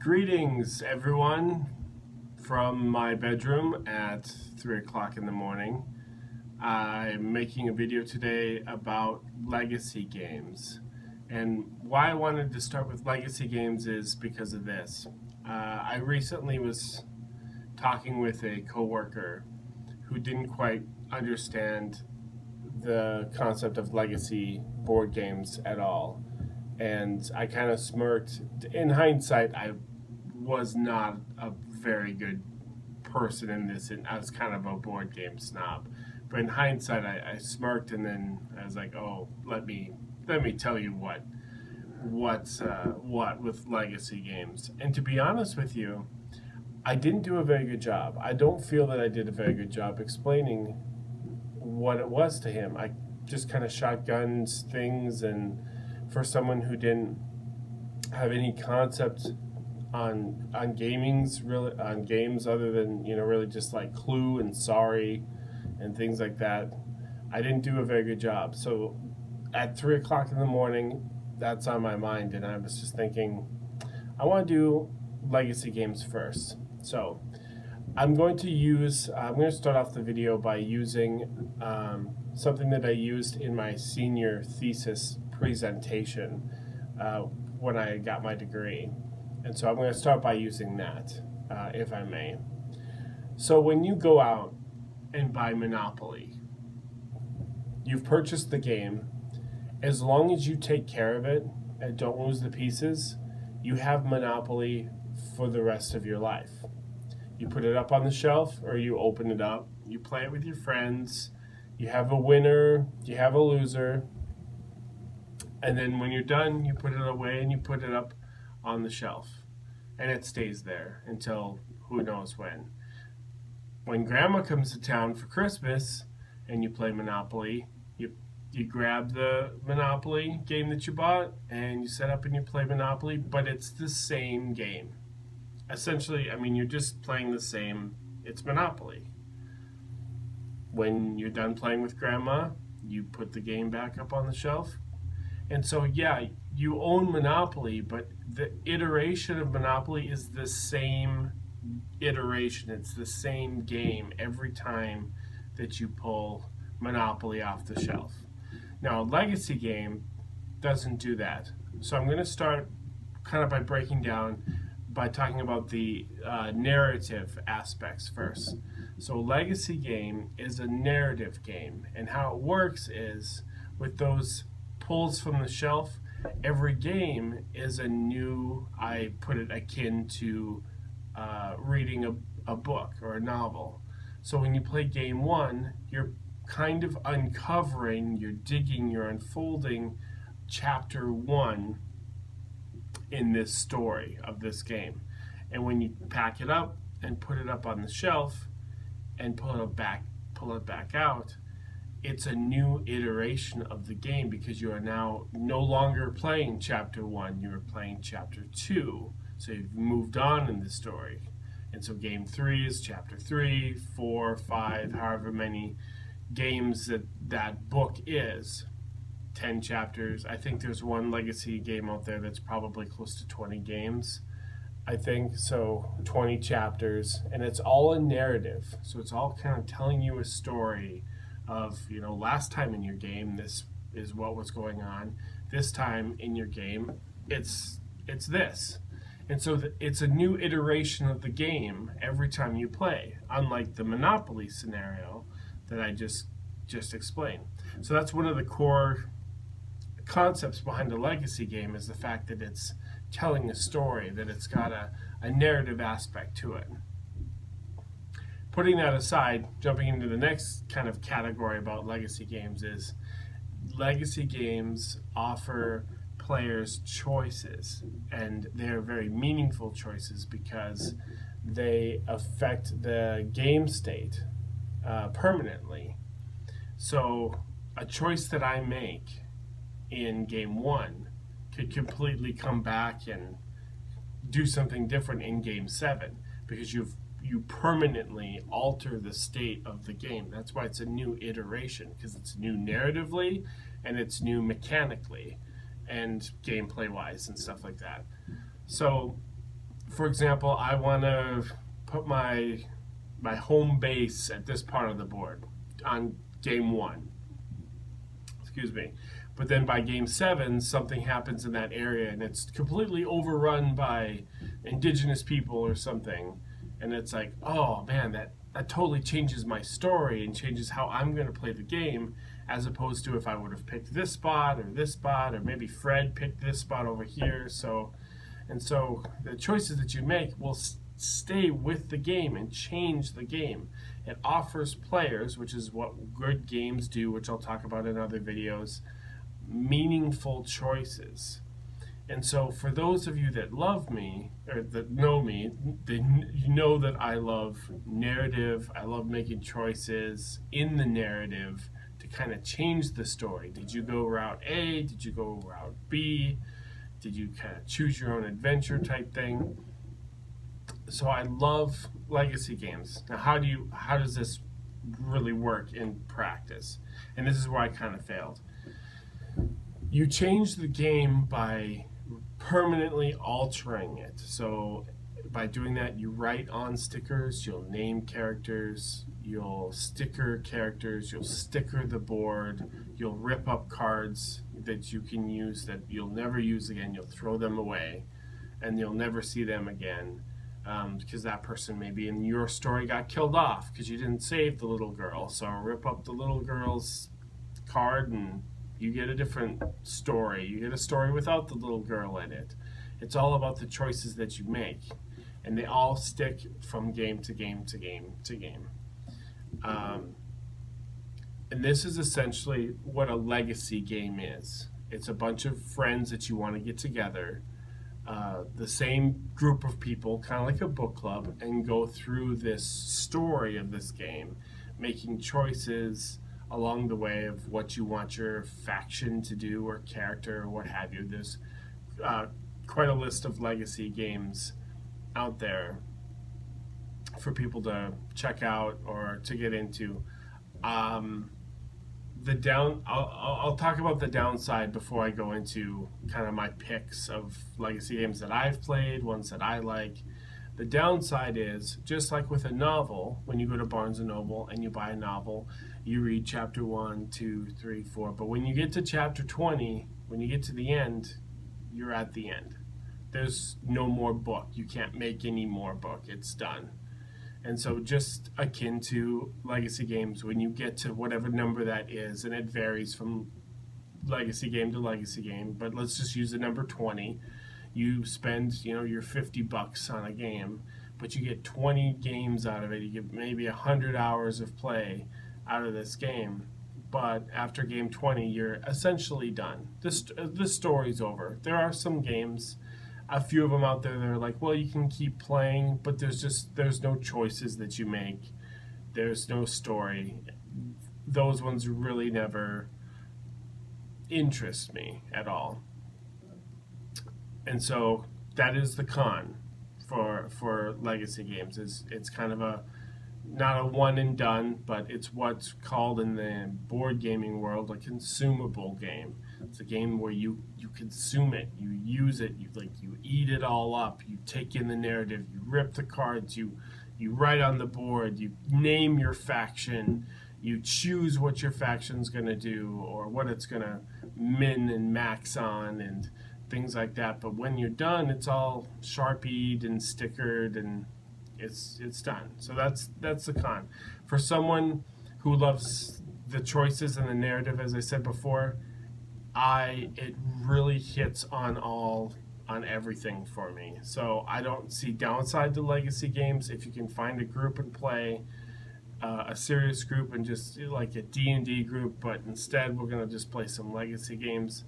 Greetings, everyone, from my bedroom at 3 o'clock in the morning. I'm making a video today about legacy games. And why I wanted to start with legacy games is because of this. I recently was talking with a coworker who didn't quite understand the concept of legacy board games at all. And I kind of smirked. In hindsight, I was not a very good person in this, and I was kind of a board game snob. But in hindsight, I smirked, and then I was like, "Oh, let me tell you what's what with legacy games." And to be honest with you, I didn't do a very good job. I don't feel that I did a very good job explaining what it was to him. I just kind of shotguns things, and for someone who didn't have any concept on games other than really just like Clue and Sorry and things like that, I didn't do a very good job. So at 3 o'clock in the morning, that's on my mind, and I was just thinking I want to do legacy games first. So I'm going to start off the video by using something that I used in my senior thesis presentation when I got my degree. And so I'm going to start by using that, if I may. So when you go out and buy Monopoly, you've purchased the game. As long as you take care of it and don't lose the pieces, you have Monopoly for the rest of your life. You put it up on the shelf, or you open it up, you play it with your friends, you have a winner, you have a loser, and then when you're done, you put it away and you put it up on the shelf, and it stays there until who knows when. When Grandma comes to town for Christmas and you play Monopoly, you grab the Monopoly game that you bought and you set up and you play Monopoly, but it's the same game. Essentially, you're just playing the same, it's Monopoly. When you're done playing with Grandma, you put the game back up on the shelf. And so, yeah, you own Monopoly, but the iteration of Monopoly is the same iteration. It's the same game every time that you pull Monopoly off the shelf. Now, a legacy game doesn't do that. So I'm going to start kind of by talking about the narrative aspects first. So a legacy game is a narrative game, and how it works is with those pulls from the shelf, every game is a new, I put it akin to reading a book or a novel. So when you play game one, you're kind of uncovering, you're digging, you're unfolding chapter one in this story of this game. And when you pack it up and put it up on the shelf and pull it back out, it's a new iteration of the game, because you are now no longer playing chapter one, you are playing chapter two. So you've moved on in the story. And so game three is chapter 3, 4, 5, however many games that book is. 10 chapters. I think there's one legacy game out there that's probably close to 20 games. I think so, 20 chapters, and it's all a narrative. So it's all kind of telling you a story of, last time in your game, this is what was going on. This time in your game, it's this. And so it's a new iteration of the game every time you play, unlike the Monopoly scenario that I just explained. So that's one of the core concepts behind a legacy game, is the fact that it's telling a story, that it's got a narrative aspect to it. Putting that aside, jumping into the next kind of category about legacy games is legacy games offer players choices, and they're very meaningful choices because they affect the game state permanently. So a choice that I make in game one could completely come back and do something different in game 7, because you permanently alter the state of the game. That's why it's a new iteration, because it's new narratively and it's new mechanically and gameplay wise and stuff like that. So for example, I want to put my home base at this part of the board on game 1. Excuse me. But then by game 7, something happens in that area and it's completely overrun by indigenous people or something. And it's like, oh man, that totally changes my story and changes how I'm going to play the game, as opposed to if I would have picked this spot, or maybe Fred picked this spot over here. So the choices that you make will stay with the game and change the game. It offers players, which is what good games do, which I'll talk about in other videos, meaningful choices. And so for those of you that love me, or that know me, you know that I love narrative. I love making choices in the narrative to kind of change the story. Did you go route A? Did you go route B? Did you kind of choose your own adventure type thing? So I love legacy games. Now, how does this really work in practice? And this is where I kind of failed. You change the game by permanently altering it. So by doing that, you write on stickers, you'll name characters, you'll sticker characters, you'll sticker the board, you'll rip up cards that you can use that you'll never use again, you'll throw them away, and you'll never see them again, because that person maybe in your story got killed off because you didn't save the little girl. So rip up the little girl's card and you get a different story. You get a story without the little girl in it. It's all about the choices that you make, and they all stick from game to game to game to game. And this is essentially what a legacy game is. It's a bunch of friends that you want to get together, the same group of people, kind of like a book club, and go through this story of this game, making choices along the way of what you want your faction to do or character or what have you. There's quite a list of legacy games out there for people to check out or to get into. I'll talk about the downside before I go into kind of my picks of legacy games that I've played, ones that I like. The downside is, just like with a novel, when you go to Barnes & Noble and you buy a novel, you read chapter 1, 2, 3, 4. But when you get to chapter 20, when you get to the end, you're at the end. There's no more book. You can't make any more book. It's done. And so just akin to legacy games, when you get to whatever number that is, and it varies from legacy game to legacy game, but let's just use the number 20. You spend, your $50 on a game, but you get 20 games out of it. You get maybe 100 hours of play out of this game. But after game 20, you're essentially done. The story's over. There are some games, a few of them out there that are like, well, you can keep playing, but there's no choices that you make. There's no story. Those ones really never interest me at all. And so that is the con for legacy games. It's kind of not a one and done, but it's what's called in the board gaming world a consumable game. It's a game where you consume it, you use it, you eat it all up, you take in the narrative, you rip the cards, you write on the board, you name your faction, you choose what your faction's going to do or what it's going to min and max on and things like that. But when you're done, it's all sharpied and stickered and it's done. So that's the con. For someone who loves the choices and the narrative, as I said before, it really hits on everything for me. So I don't see downside to legacy games if you can find a group and play a serious group and just like a D&D group, but instead we're going to just play some legacy games.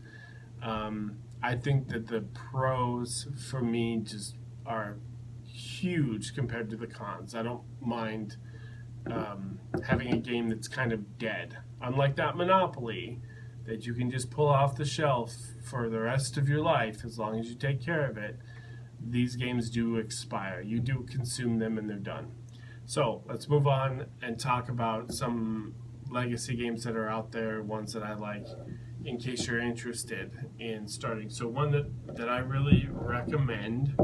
I think that the pros for me just are huge compared to the cons. I don't mind having a game that's kind of dead. Unlike that Monopoly that you can just pull off the shelf for the rest of your life as long as you take care of it, these games do expire. You do consume them and they're done. So let's move on and talk about some legacy games that are out there, ones that I like, in case you're interested in starting. So one that I really recommend,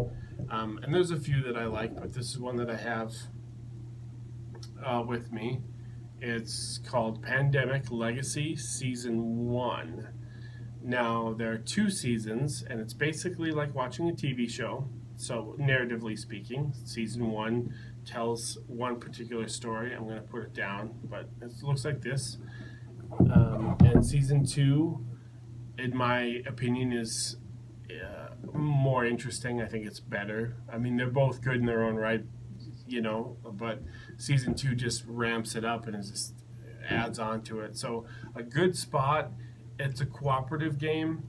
And there's a few that I like, but this is one that I have with me. It's called Pandemic Legacy Season 1. Now, there are 2 seasons, and it's basically like watching a TV show. So, narratively speaking, Season 1 tells one particular story. I'm going to put it down, but it looks like this. And Season 2, in my opinion, is more interesting. I think it's better. I mean, they're both good in their own right, but Season 2 just ramps it up and it just adds on to it. So, a good spot. It's a cooperative game,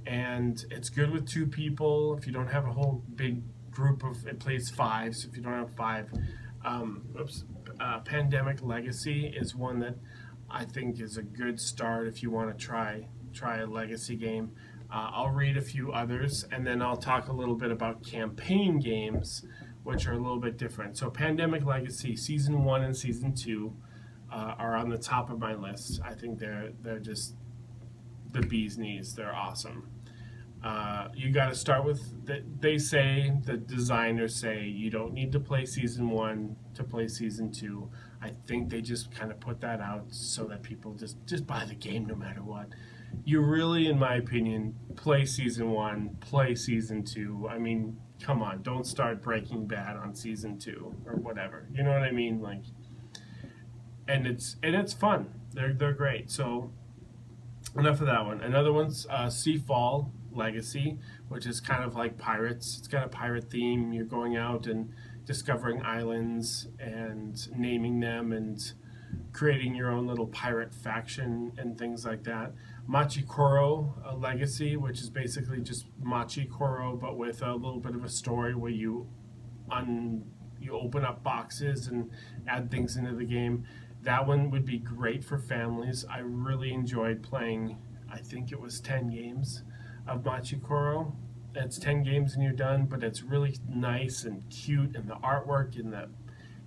and it's good with 2 people. If you don't have a whole big group it plays 5. So if you don't have 5, Pandemic Legacy is one that I think is a good start if you want to try a legacy game. I'll read a few others, and then I'll talk a little bit about campaign games, which are a little bit different. So Pandemic Legacy Season 1 and Season 2 are on the top of my list. I think they're just the bee's knees. They're awesome. You got to start with, the designers say you don't need to play Season 1 to play Season 2. I think they just kind of put that out so that people just buy the game no matter what. You really, in my opinion, play Season 1, play Season 2. I mean, come on, don't start Breaking Bad on Season 2 or whatever. You know what I mean? Like, and it's fun. They're great. So enough of that one. Another one's Seafall Legacy, which is kind of like pirates. It's got a pirate theme. You're going out and discovering islands and naming them and creating your own little pirate faction and things like that. Machikoro Legacy, which is basically just Machikoro, but with a little bit of a story where you open up boxes and add things into the game. That one would be great for families. I really enjoyed playing, I think it was 10 games of Machikoro. It's 10 games and you're done, but it's really nice and cute, and the artwork and the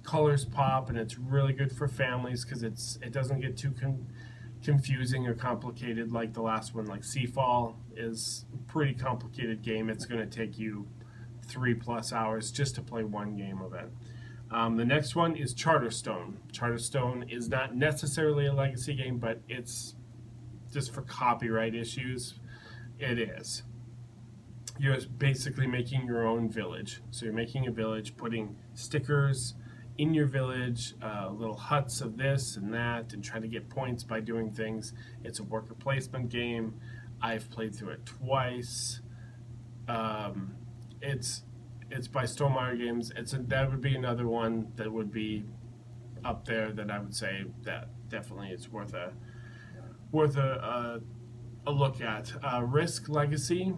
colors pop, and it's really good for families because it doesn't get too confusing or complicated like the last one. Like Seafall is a pretty complicated game. It's going to take you 3+ hours just to play one game of it. The next one is Charterstone. Charterstone is not necessarily a legacy game, but it's just for copyright issues. It is. You're basically making your own village. So you're making a village, putting stickers in your village, little huts of this and that, and trying to get points by doing things. It's a worker placement game. I've played through it twice. It's by Stonemaier Games. That would be another one that would be up there that I would say that definitely is worth a look at. Risk Legacy,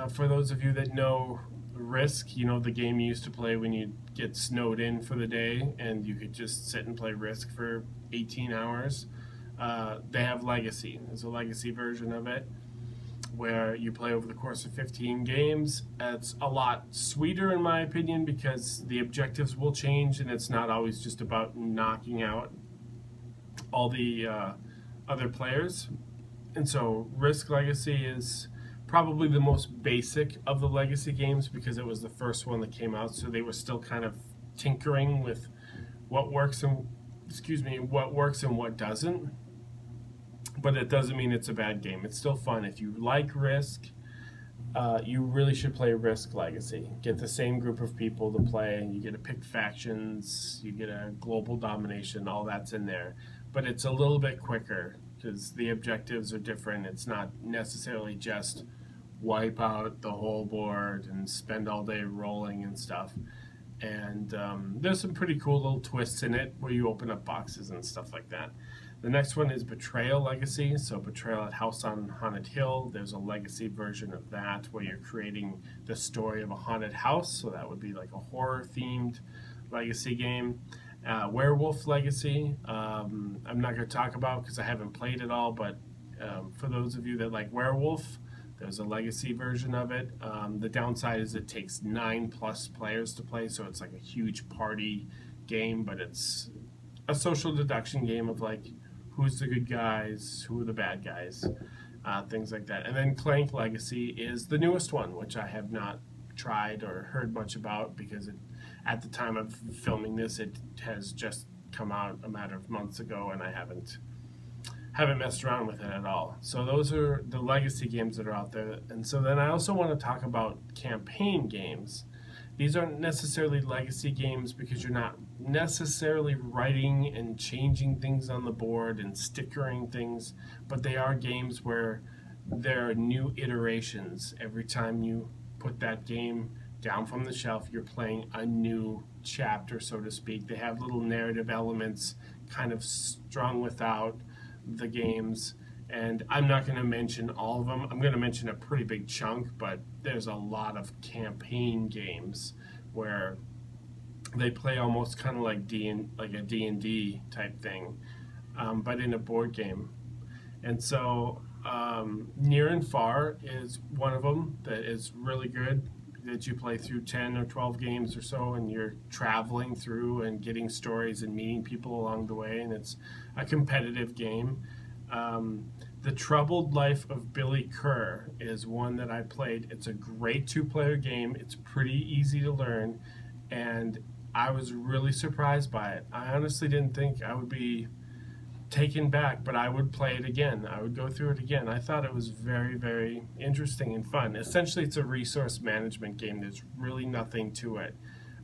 for those of you that know Risk, the game you used to play when you get snowed in for the day and you could just sit and play Risk for 18 hours. They have Legacy. There's a legacy version of it where you play over the course of 15 games. It's a lot sweeter in my opinion because the objectives will change and it's not always just about knocking out all the other players. And so Risk Legacy is probably the most basic of the legacy games because it was the first one that came out, so they were still kind of tinkering with what works and what doesn't. But it doesn't mean it's a bad game. It's still fun. If you like Risk, you really should play Risk Legacy. Get the same group of people to play. You get to pick factions. You get a global domination. All that's in there. But it's a little bit quicker because the objectives are different. It's not necessarily just wipe out the whole board and spend all day rolling and stuff. And there's some pretty cool little twists in it where you open up boxes and stuff like that. The next one is Betrayal Legacy. So Betrayal at House on Haunted Hill. There's a legacy version of that where you're creating the story of a haunted house. So that would be like a horror-themed legacy game. Werewolf Legacy. I'm not going to talk about because I haven't played it all, but for those of you that like Werewolf, there's a legacy version of it. The downside is it takes 9+ players to play, so it's like a huge party game, but it's a social deduction game of like who's the good guys, who are the bad guys, things like that. And then Clank Legacy is the newest one, which I have not tried or heard much about, because at the time of filming this, it has just come out a matter of months ago, and I haven't messed around with it at all. So those are the legacy games that are out there. And so then I also want to talk about campaign games. These aren't necessarily legacy games because you're not necessarily writing and changing things on the board and stickering things, but they are games where there are new iterations. Every time you put that game down from the shelf, you're playing a new chapter, so to speak. They have little narrative elements kind of strung without the games, and I'm not going to mention all of them. I'm going to mention a pretty big chunk, but there's a lot of campaign games where they play almost kind of like a D&D type thing, but in a board game. And so Near and Far is one of them that is really good, that you play through 10 or 12 games or so, and you're traveling through and getting stories and meeting people along the way, and it's a competitive game. The Troubled Life of Billy Kerr is one that I played. It's a great two-player game. It's pretty easy to learn, and I was really surprised by it. I honestly didn't think I would be taken back, but I would play it again. I would go through it again. I thought it was very, very interesting and fun. Essentially, it's a resource management game. There's really nothing to it,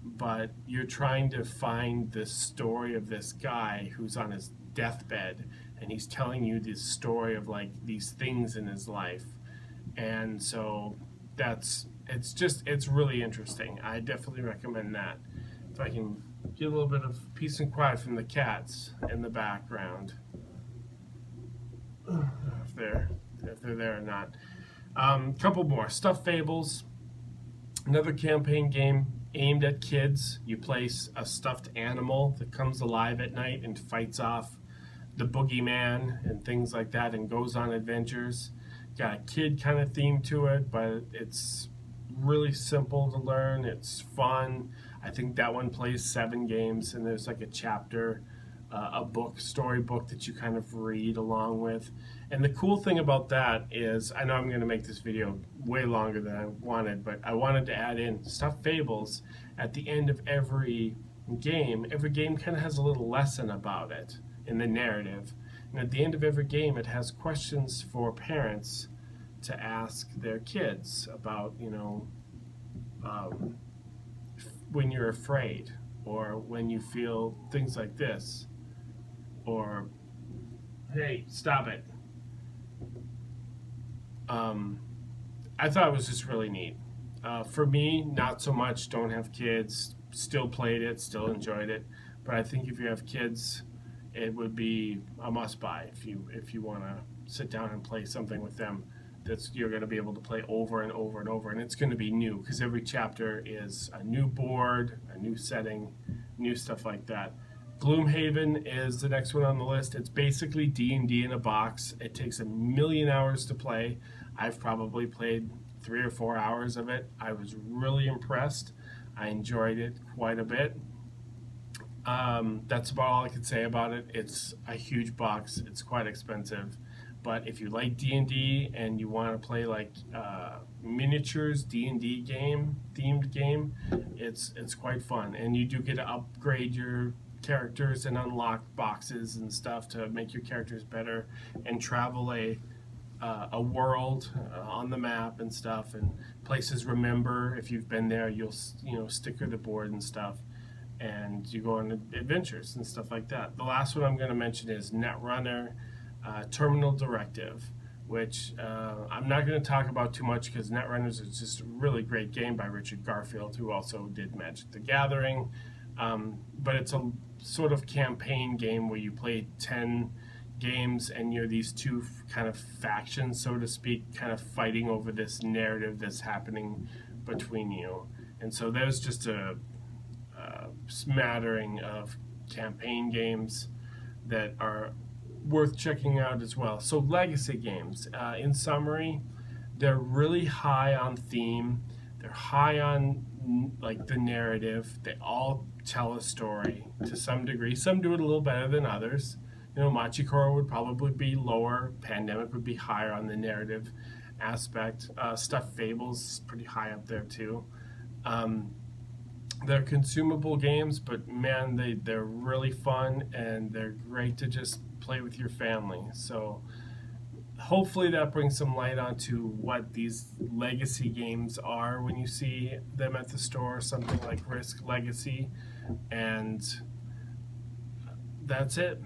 but you're trying to find the story of this guy who's on his deathbed, and he's telling you this story of like these things in his life. And so it's really interesting. I definitely recommend that. If I can get a little bit of peace and quiet from the cats in the background, if they're there or not. Couple more. Stuffed Fables, another campaign game aimed at kids. You place a stuffed animal that comes alive at night and fights off the boogeyman and things like that, and goes on adventures. Got a kid kind of theme to it, but it's really simple to learn. It's fun. I think that one plays 7 games, and there's like a chapter, a storybook that you kind of read along with. And the cool thing about that is, I know I'm going to make this video way longer than I wanted, but I wanted to add in Stuffed Fables at the end of every game. Every game kind of has a little lesson about it in the narrative. And at the end of every game, it has questions for parents to ask their kids about, when you're afraid, or when you feel things like this, or hey, stop it. I thought it was just really neat. For me, not so much. Don't have kids. Still played it. Still enjoyed it. But I think if you have kids, it would be a must-buy if you want to sit down and play something with them. You're going to be able to play over and over and over, and it's going to be new because every chapter is a new board, a new setting, new stuff like that. Gloomhaven is the next one on the list. It's basically D&D in a box. It takes 1,000,000 hours to play. I've probably played 3 or 4 hours of it. I was really impressed. I enjoyed it quite a bit. That's about all I could say about it. It's a huge box. It's quite expensive. But if you like D&D and you want to play like miniatures D&D themed game, it's quite fun. And you do get to upgrade your characters and unlock boxes and stuff to make your characters better, and travel a world on the map and stuff, and places. Remember, if you've been there, you'll sticker the board and stuff, and you go on adventures and stuff like that. The last one I'm going to mention is Netrunner. Terminal Directive, which I'm not going to talk about too much because Netrunners is just a really great game by Richard Garfield, who also did Magic the Gathering. But it's a sort of campaign game where you play 10 games and you're these two kind of factions, so to speak, kind of fighting over this narrative that's happening between you. And so there's just a smattering of campaign games that are worth checking out as well. So legacy games, in summary, they're really high on theme. They're high on like the narrative. They all tell a story to some degree. Some do it a little better than others. Machikoro would probably be lower. Pandemic would be higher on the narrative aspect. Stuffed Fables is pretty high up there too. They're consumable games, but man, they're really fun and they're great to just play with your family. So hopefully that brings some light onto what these legacy games are when you see them at the store, something like Risk Legacy. And that's it.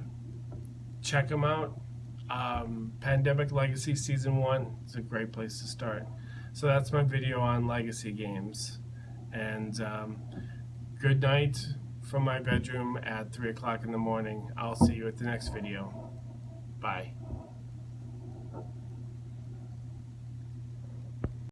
Check them out. Pandemic Legacy Season 1 is a great place to start. So that's my video on legacy games. And good night from my bedroom at 3 o'clock in the morning. I'll see you at the next video. Bye.